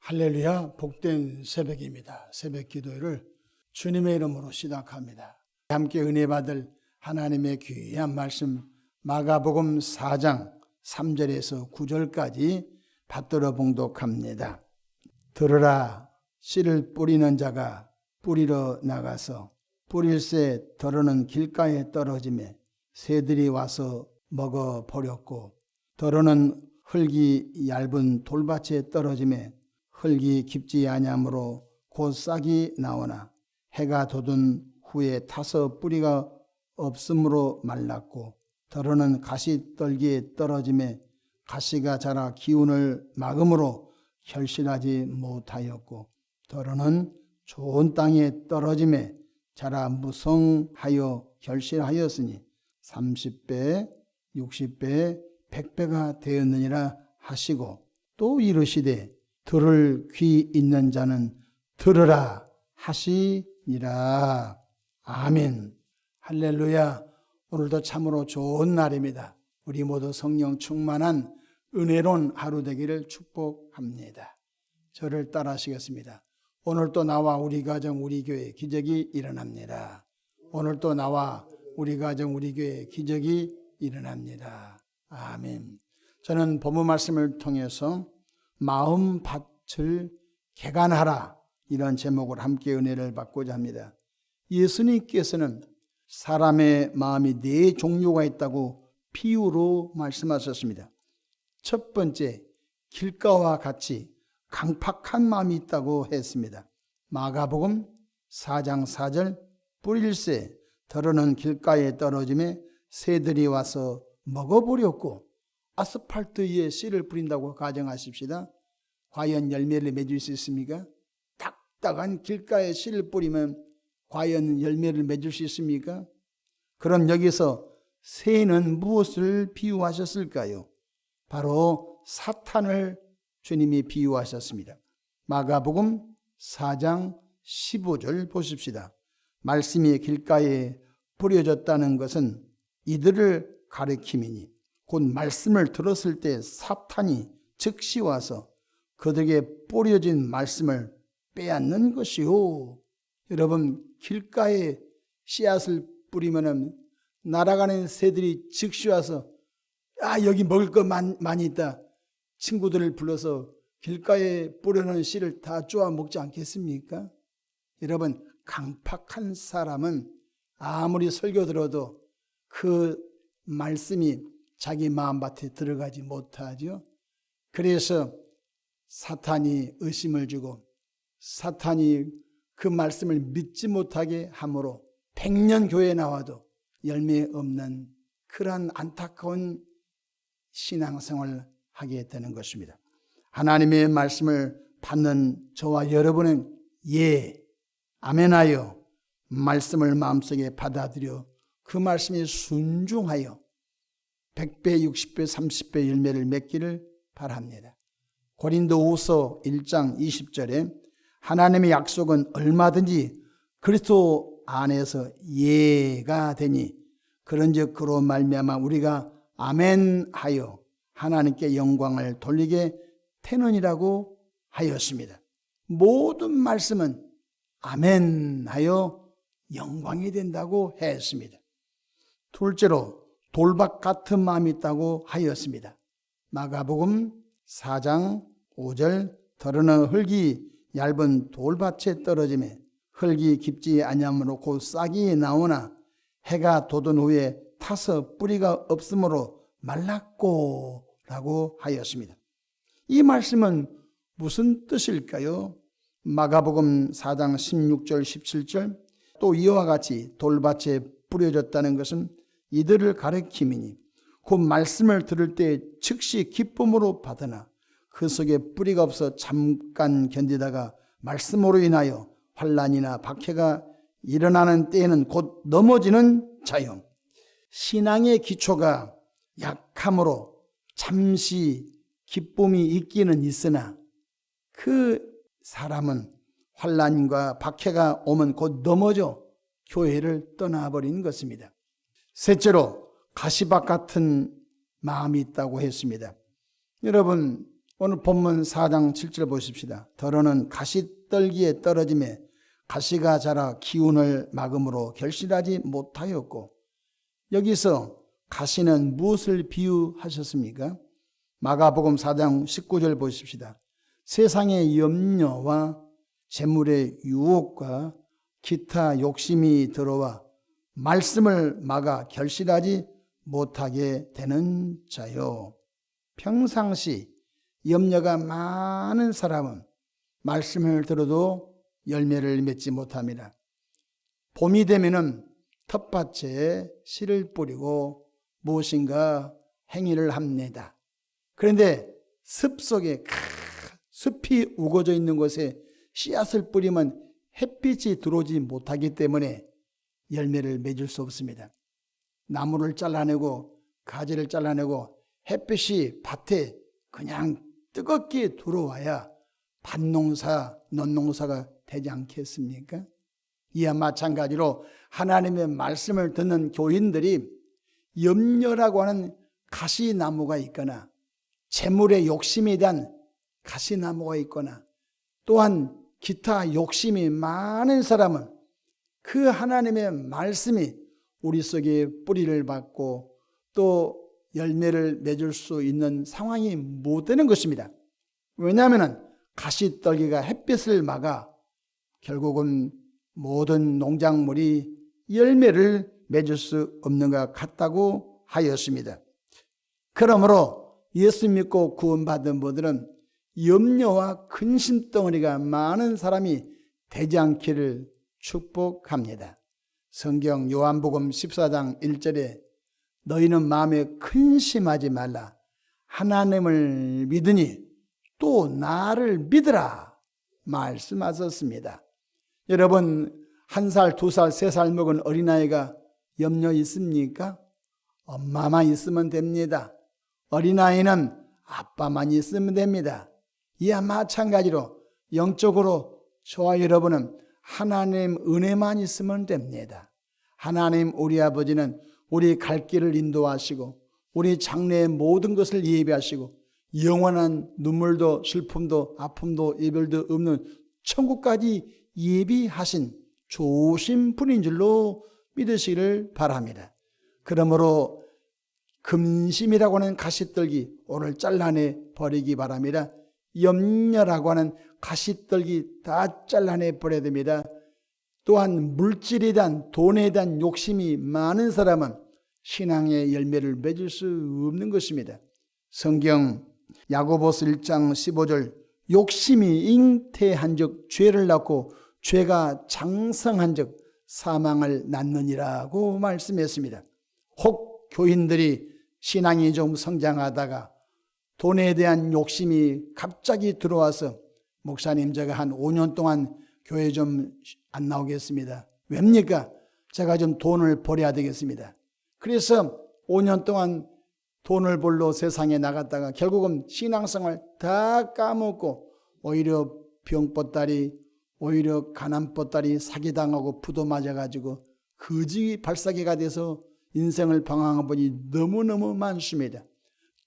할렐루야, 복된 새벽입니다. 새벽 기도를 주님의 이름으로 시작합니다. 함께 은혜 받을 하나님의 귀한 말씀 마가복음 4장 3절에서 9절까지 받들어 봉독합니다. 들으라, 씨를 뿌리는 자가 뿌리러 나가서 뿌릴새 더러는 길가에 떨어지매 새들이 와서 먹어 버렸고, 더러는 흙이 얇은 돌밭에 떨어지매 흙이 깊지 아니하므로 곧 싹이 나오나 해가 돋은 후에 타서 뿌리가 없으므로 말랐고, 더러는 가시떨기에 떨어지매 가시가 자라 기운을 막음으로 결실하지 못하였고, 더러는 좋은 땅에 떨어지매 자라 무성하여 결실하였으니 30배, 60배, 100배가 되었느니라 하시고, 또 이르시되 들을 귀 있는 자는 들으라 하시니라. 아멘. 할렐루야. 오늘도 참으로 좋은 날입니다. 우리 모두 성령 충만한 은혜로운 하루 되기를 축복합니다. 저를 따라하시겠습니다. 오늘도 나와 우리 가정 우리 교회 기적이 일어납니다. 오늘도 나와 우리 가정 우리 교회 기적이 일어납니다. 아멘. 저는 본문 말씀을 통해서 마음밭을 개간하라, 이런 제목을 함께 은혜를 받고자 합니다. 예수님께서는 사람의 마음이 네 종류가 있다고 비유로 말씀하셨습니다. 첫 번째, 길가와 같이 강팍한 마음이 있다고 했습니다. 마가복음 4장 4절, 뿌릴새 더러는 길가에 떨어지매 새들이 와서 먹어버렸고, 아스팔트 위에 씨를 뿌린다고 가정하십시다. 과연 열매를 맺을 수 있습니까? 딱딱한 길가에 씨를 뿌리면 과연 열매를 맺을 수 있습니까? 그럼 여기서 새는 무엇을 비유하셨을까요? 바로 사탄을 주님이 비유하셨습니다. 마가복음 4장 15절 보십시다. 말씀이 길가에 뿌려졌다는 것은 이들을 가리킴이니, 곧 말씀을 들었을 때 사탄이 즉시 와서 그들에게 뿌려진 말씀을 빼앗는 것이요. 여러분, 길가에 씨앗을 뿌리면 날아가는 새들이 즉시 와서 여기 먹을 거 많이 있다, 친구들을 불러서 길가에 뿌려놓은 씨를 다 쪼아 먹지 않겠습니까? 여러분, 강팍한 사람은 아무리 설교 들어도 그 말씀이 자기 마음밭에 들어가지 못하죠. 그래서 사탄이 의심을 주고 사탄이 그 말씀을 믿지 못하게 하므로 100년 교회에 나와도 열매 없는 그러한 안타까운 신앙생활을 하게 되는 것입니다. 하나님의 말씀을 받는 저와 여러분은 아멘하여 말씀을 마음속에 받아들여 그 말씀에 순종하여 100배, 60배, 30배 열매를 맺기를 바랍니다. 고린도후서 1장 20절에 하나님의 약속은 얼마든지 그리스도 안에서 예가 되니 그런즉 그로 말미암아 우리가 아멘하여 하나님께 영광을 돌리게 되느니라고 하였습니다. 모든 말씀은 아멘하여 영광이 된다고 했습니다. 둘째로 돌밭 같은 마음이 있다고 하였습니다. 마가복음 4장 5절, 더러는 흙이 얇은 돌밭에 떨어지매 흙이 깊지 아니하므로 곧 싹이 나오나 해가 돋은 후에 타서 뿌리가 없으므로 말랐고 라고 하였습니다. 이 말씀은 무슨 뜻일까요? 마가복음 4장 16절 17절, 또 이와 같이 돌밭에 뿌려졌다는 것은 이들을 가리킴이니 곧 말씀을 들을 때 즉시 기쁨으로 받으나 그 속에 뿌리가 없어 잠깐 견디다가 말씀으로 인하여 환난이나 박해가 일어나는 때에는 곧 넘어지는 자요. 신앙의 기초가 약함으로 잠시 기쁨이 있기는 있으나 그 사람은 환난과 박해가 오면 곧 넘어져 교회를 떠나버린 것입니다. 셋째로 가시밭 같은 마음이 있다고 했습니다. 여러분, 오늘 본문 4장 7절 보십시다. 더러는 가시떨기에 떨어짐에 가시가 자라 기운을 막음으로 결실하지 못하였고, 여기서 가시는 무엇을 비유하셨습니까? 마가복음 4장 19절 보십시다. 세상의 염려와 재물의 유혹과 기타 욕심이 들어와 말씀을 막아 결실하지 못하게 되는 자요. 평상시 염려가 많은 사람은 말씀을 들어도 열매를 맺지 못합니다. 봄이 되면은 텃밭에 씨를 뿌리고 무엇인가 행위를 합니다. 그런데 숲속에 숲이 우거져 있는 곳에 씨앗을 뿌리면 햇빛이 들어오지 못하기 때문에 열매를 맺을 수 없습니다. 나무를 잘라내고 가지를 잘라내고 햇빛이 밭에 그냥 뜨겁게 들어와야 밭농사, 논농사가 되지 않겠습니까? 이와 마찬가지로 하나님의 말씀을 듣는 교인들이 염려라고 하는 가시나무가 있거나 재물의 욕심에 대한 가시나무가 있거나 또한 기타 욕심이 많은 사람은 그 하나님의 말씀이 우리 속에 뿌리를 받고 또 열매를 맺을 수 있는 상황이 못 되는 것입니다. 왜냐하면 가시떨기가 햇빛을 막아 결국은 모든 농작물이 열매를 맺을 수 없는 것 같다고 하였습니다. 그러므로 예수 믿고 구원받은 분들은 염려와 근심덩어리가 많은 사람이 되지 않기를 축복합니다. 성경 요한복음 14장 1절에 너희는 마음에 근심하지 말라. 하나님을 믿으니 또 나를 믿으라 말씀하셨습니다. 여러분 1살, 2살, 3살 먹은 어린아이가 염려 있습니까? 엄마만 있으면 됩니다. 어린아이는 아빠만 있으면 됩니다. 이와 마찬가지로 영적으로 저와 여러분은 하나님 은혜만 있으면 됩니다. 하나님 우리 아버지는 우리 갈 길을 인도하시고 우리 장래의 모든 것을 예비하시고 영원한 눈물도 슬픔도 아픔도 이별도 없는 천국까지 예비하신 좋으신 분인 줄로 믿으시기를 바랍니다. 그러므로 근심이라고 하는 가시떨기 오늘 잘라내 버리기 바랍니다. 염려라고 하는 가시떨기 다 잘라내 버려야 됩니다. 또한 물질에 대한 돈에 대한 욕심이 많은 사람은 신앙의 열매를 맺을 수 없는 것입니다. 성경 야고보서 1장 15절 욕심이 잉태한 즉 죄를 낳고 죄가 장성한 즉 사망을 낳느니라고 말씀했습니다. 혹 교인들이 신앙이 좀 성장하다가 돈에 대한 욕심이 갑자기 들어와서 목사님 제가 한 5년 동안 교회 좀 안 나오겠습니다. 왜입니까? 제가 좀 돈을 벌어야 되겠습니다. 그래서 5년 동안 돈을 벌러 세상에 나갔다가 결국은 신앙생활 다 까먹고 오히려 병뻗다리 오히려 가난뻗다리 사기당하고 부도 맞아가지고 거지 발사기가 돼서 인생을 방황한 분이 너무너무 많습니다.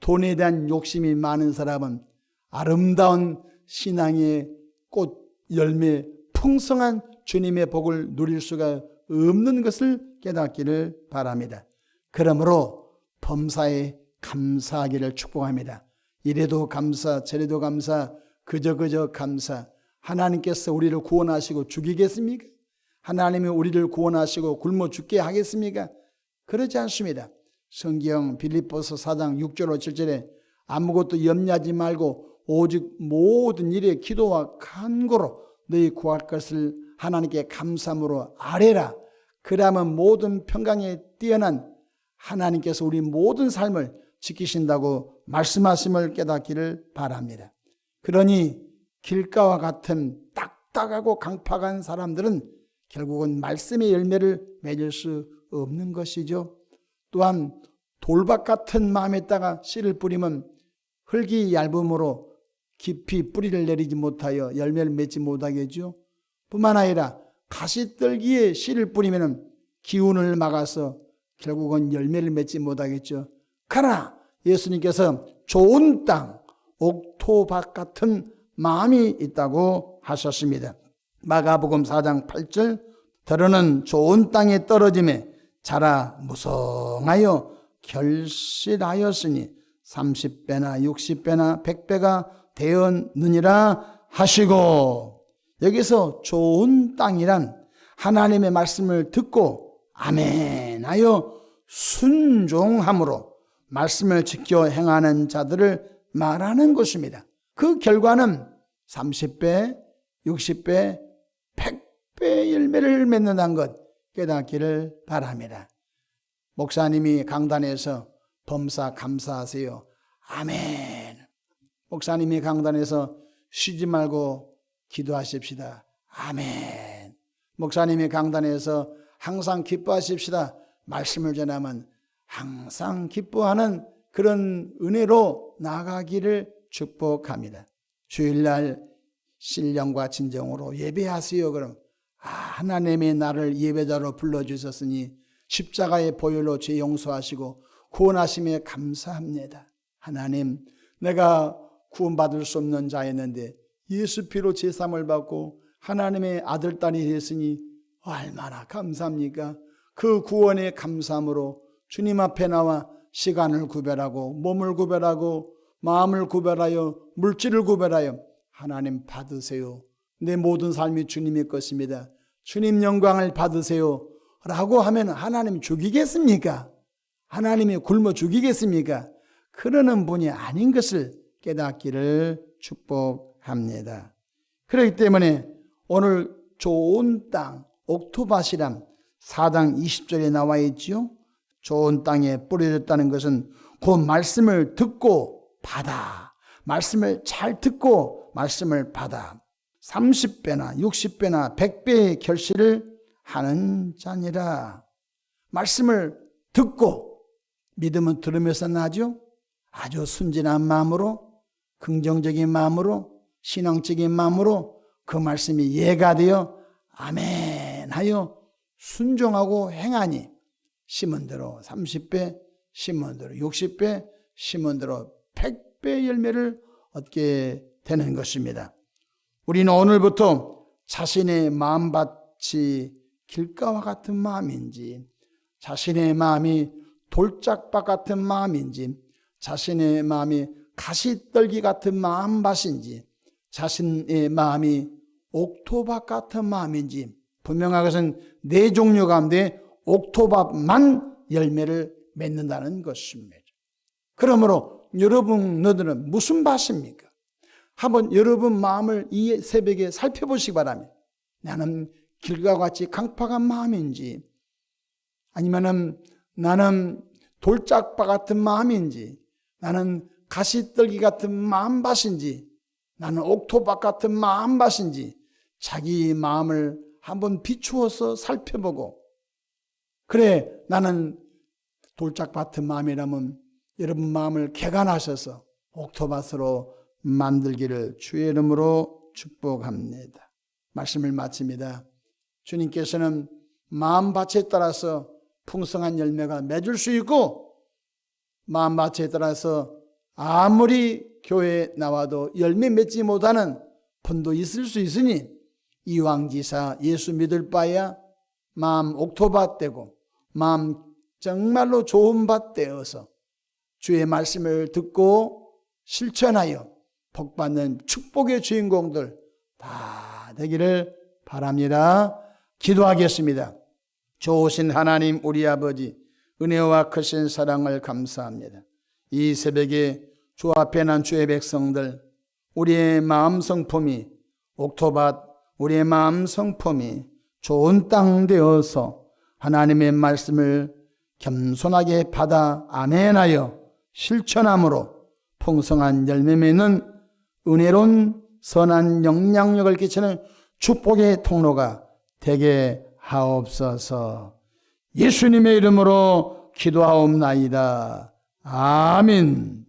돈에 대한 욕심이 많은 사람은 아름다운 신앙의 꽃, 열매, 풍성한 주님의 복을 누릴 수가 없는 것을 깨닫기를 바랍니다. 그러므로 범사에 감사하기를 축복합니다. 이래도 감사, 저래도 감사, 그저 감사. 하나님께서 우리를 구원하시고 죽이겠습니까? 하나님이 우리를 구원하시고 굶어 죽게 하겠습니까? 그러지 않습니다. 성경 빌립보서 4장 6절 7절에 아무것도 염려하지 말고 오직 모든 일에 기도와 간구로 너희 구할 것을 하나님께 감사함으로 아뢰라. 그러면 모든 평강에 뛰어난 하나님께서 우리 모든 삶을 지키신다고 말씀하심을 깨닫기를 바랍니다. 그러니 길가와 같은 딱딱하고 강팍한 사람들은 결국은 말씀의 열매를 맺을 수 없는 것이죠. 또한 돌밭 같은 마음에다가 씨를 뿌리면 흙이 얇음으로 깊이 뿌리를 내리지 못하여 열매를 맺지 못하겠죠. 뿐만 아니라 가시떨기에 씨를 뿌리면 기운을 막아서 결국은 열매를 맺지 못하겠죠. 그러나 예수님께서 좋은 땅, 옥토밭 같은 마음이 있다고 하셨습니다. 마가복음 4장 8절 더러는 좋은 땅에 떨어짐에 자라 무성하여 결실하였으니 30배나 60배나 100배가 되었느니라 하시고, 여기서 좋은 땅이란 하나님의 말씀을 듣고 아멘 하여 순종함으로 말씀을 지켜 행하는 자들을 말하는 것입니다. 그 결과는 30배, 60배, 100배 열매를 맺는다는 것 깨닫기를 바랍니다. 목사님이 강단에서 범사 감사하세요. 아멘. 목사님이 강단에서 쉬지 말고 기도하십시다. 아멘. 목사님이 강단에서 항상 기뻐하십시다. 말씀을 전하면 항상 기뻐하는 그런 은혜로 나아가기를 축복합니다. 주일날 신령과 진정으로 예배하세요. 그럼 하나님이 나를 예배자로 불러주셨으니 십자가의 보혈로 죄 용서하시고 구원하심에 감사합니다. 하나님, 내가 구원받을 수 없는 자였는데 예수 피로 제사함을 받고 하나님의 아들, 딸이 됐으니 얼마나 감사합니까? 그 구원에 감사함으로 주님 앞에 나와 시간을 구별하고 몸을 구별하고 마음을 구별하여 물질을 구별하여 하나님 받으세요. 내 모든 삶이 주님의 것입니다. 주님 영광을 받으세요 라고 하면 하나님 죽이겠습니까? 하나님이 굶어 죽이겠습니까? 그러는 분이 아닌 것을 깨닫기를 축복합니다. 그렇기 때문에 오늘 좋은 땅, 옥토밭이란 4장 20절에 나와 있지요. 좋은 땅에 뿌려졌다는 것은 그 말씀을 듣고 받아, 말씀을 잘 듣고 말씀을 받아 30배나 60배나 100배의 결실을 하는 자니라. 말씀을 듣고, 믿음은 들으면서 나죠. 아주 순진한 마음으로, 긍정적인 마음으로, 신앙적인 마음으로 그 말씀이 예가 되어 아멘 하여 순종하고 행하니 심은 대로 30배, 심은 대로 60배, 심은 대로 100배 열매를 얻게 되는 것입니다. 우리는 오늘부터 자신의 마음밭이 길가와 같은 마음인지, 자신의 마음이 돌짝밭 같은 마음인지, 자신의 마음이 가시떨기 같은 마음밭인지, 자신의 마음이 옥토밭 같은 마음인지, 분명한 것은 네 종류 가운데 옥토밭만 열매를 맺는다는 것입니다. 그러므로 여러분, 너희들은 무슨 밭입니까? 한번 여러분 마음을 이 새벽에 살펴보시기 바랍니다. 나는 길과 같이 강팍한 마음인지, 아니면 나는 돌짝밭 같은 마음인지, 나는 가시떨기 같은 마음밭인지, 나는 옥토밭 같은 마음밭인지 자기 마음을 한번 비추어서 살펴보고, 그래 나는 돌짝밭 같은 마음이라면 여러분 마음을 개간하셔서 옥토밭으로 만들기를 주의 이름으로 축복합니다. 말씀을 마칩니다. 주님께서는 마음밭에 따라서 풍성한 열매가 맺을 수 있고, 마음밭에 따라서 아무리 교회에 나와도 열매 맺지 못하는 분도 있을 수 있으니 이왕지사 예수 믿을 바야 마음 옥토밭 되고 마음 정말로 좋은 밭 되어서 주의 말씀을 듣고 실천하여 복받는 축복의 주인공들 다 되기를 바랍니다. 기도하겠습니다. 좋으신 하나님 우리 아버지, 은혜와 크신 사랑을 감사합니다. 이 새벽에 주 앞에 난 주의 백성들, 우리의 마음 성품이 옥토밭, 우리의 마음 성품이 좋은 땅 되어서 하나님의 말씀을 겸손하게 받아 아멘하여 실천함으로 풍성한 열매 맺는 은혜로운 선한 영향력을 끼치는 축복의 통로가 되게 하옵소서. 예수님의 이름으로 기도하옵나이다. 아멘.